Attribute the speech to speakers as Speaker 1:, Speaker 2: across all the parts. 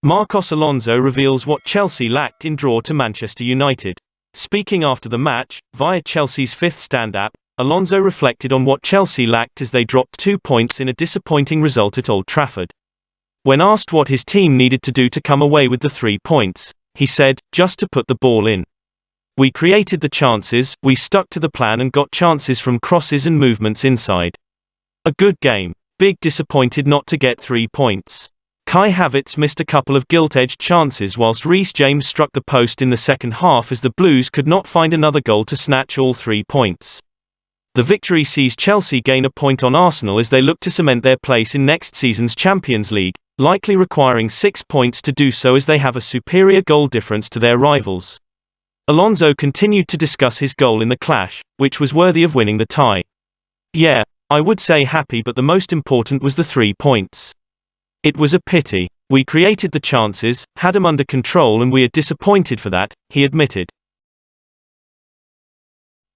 Speaker 1: Marcos Alonso reveals what Chelsea lacked in draw to Manchester United. Speaking after the match, via Chelsea's Fifth Stand app, Alonso reflected on what Chelsea lacked as they dropped 2 points in a disappointing result at Old Trafford. When asked what his team needed to do to come away with the 3 points, he said, "Just to put the ball in. We created the chances, we stuck to the plan and got chances from crosses and movements inside. A good game. Big disappointed not to get 3 points." Kai Havertz missed a couple of gilt-edged chances whilst Reece James struck the post in the second half as the Blues could not find another goal to snatch all 3 points. The victory sees Chelsea gain a point on Arsenal as they look to cement their place in next season's Champions League, likely requiring 6 points to do so as they have a superior goal difference to their rivals. Alonso continued to discuss his goal in the clash, which was worthy of winning the tie. "Yeah, I would say happy, but the most important was the 3 points. It was a pity. We created the chances, had them under control and we are disappointed for that," he admitted.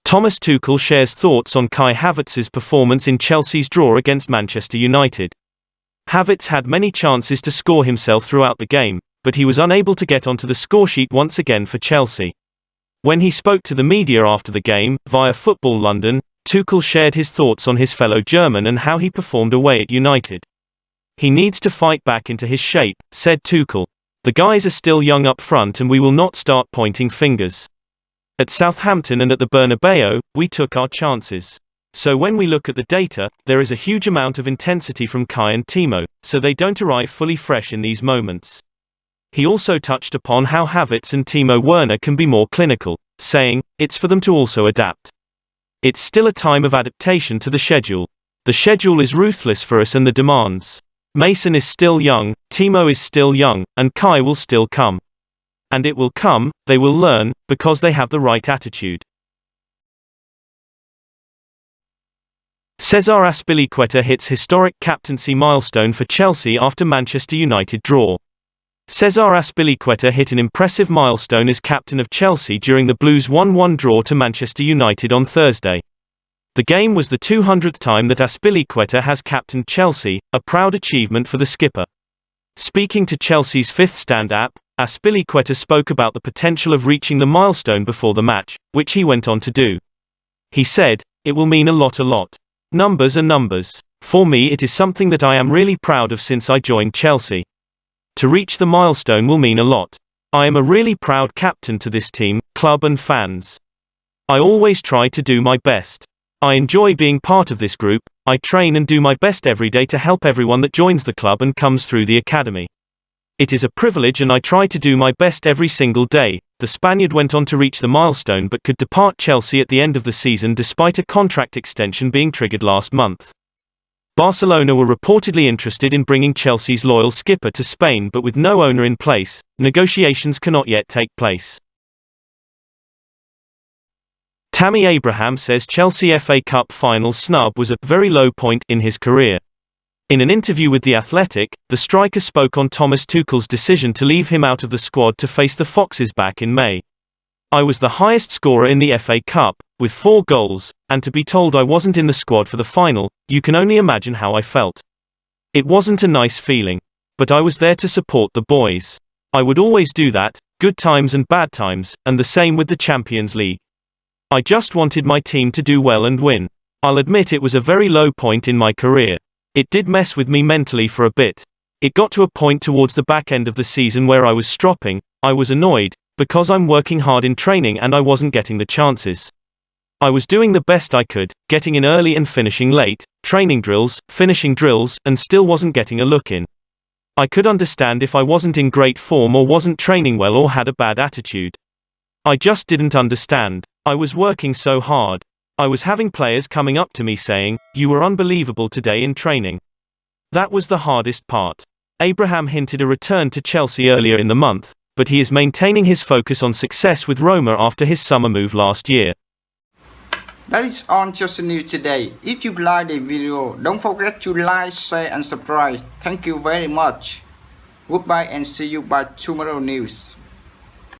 Speaker 1: Thomas Tuchel shares thoughts on Kai Havertz's performance in Chelsea's draw against Manchester United. Havertz had many chances to score himself throughout the game, but he was unable to get onto the scoresheet once again for Chelsea. When he spoke to the media after the game, via Football London, Tuchel shared his thoughts on his fellow German and how he performed away at United. "He needs to fight back into his shape," said Tuchel. "The guys are still young up front and we will not start pointing fingers. At Southampton and at the Bernabeu, we took our chances. So when we look at the data, there is a huge amount of intensity from Kai and Timo, so they don't arrive fully fresh in these moments." He also touched upon how Havertz and Timo Werner can be more clinical, saying, "It's for them to also adapt. It's still a time of adaptation to the schedule. The schedule is ruthless for us and the demands. Mason is still young, Timo is still young, and Kai will still come. And it will come, they will learn, because they have the right attitude." Cesar Azpilicueta hits historic captaincy milestone for Chelsea after Manchester United draw. Cesar Azpilicueta hit an impressive milestone as captain of Chelsea during the Blues' 1-1 draw to Manchester United on Thursday. The game was the 200th time that Azpilicueta has captained Chelsea, a proud achievement for the skipper. Speaking to Chelsea's Fifth Stand app, Azpilicueta spoke about the potential of reaching the milestone before the match, which he went on to do. He said, "It will mean a lot. Numbers are numbers. For me it is something that I am really proud of since I joined Chelsea. To reach the milestone will mean a lot. I am a really proud captain to this team, club and fans. I always try to do my best. I enjoy being part of this group. I train and do my best every day to help everyone that joins the club and comes through the academy. It is a privilege and I try to do my best every single day." The Spaniard went on to reach the milestone but could depart Chelsea at the end of the season despite a contract extension being triggered last month. Barcelona were reportedly interested in bringing Chelsea's loyal skipper to Spain, but with no owner in place, negotiations cannot yet take place. Tammy Abraham says Chelsea FA Cup final snub was a very low point in his career. In an interview with The Athletic, the striker spoke on Thomas Tuchel's decision to leave him out of the squad to face the Foxes back in May. "I was the highest scorer in the FA Cup, with 4 goals, and to be told I wasn't in the squad for the final, you can only imagine how I felt. It wasn't a nice feeling. But I was there to support the boys. I would always do that, good times and bad times, and the same with the Champions League. I just wanted my team to do well and win. I'll admit it was a very low point in my career. It did mess with me mentally for a bit. It got to a point towards the back end of the season where I was stropping. I was annoyed, because I'm working hard in training and I wasn't getting the chances. I was doing the best I could, getting in early and finishing late, training drills, finishing drills, and still wasn't getting a look in. I could understand if I wasn't in great form or wasn't training well or had a bad attitude. I just didn't understand. I was working so hard. I was having players coming up to me saying, "You were unbelievable today in training." That was the hardest part. Abraham hinted a return to Chelsea earlier in the month, but he is maintaining his focus on success with Roma after his summer move last year.
Speaker 2: That is all Chelsea News today. If you like the video, don't forget to like, share and subscribe. Thank you very much. Goodbye and see you by tomorrow news.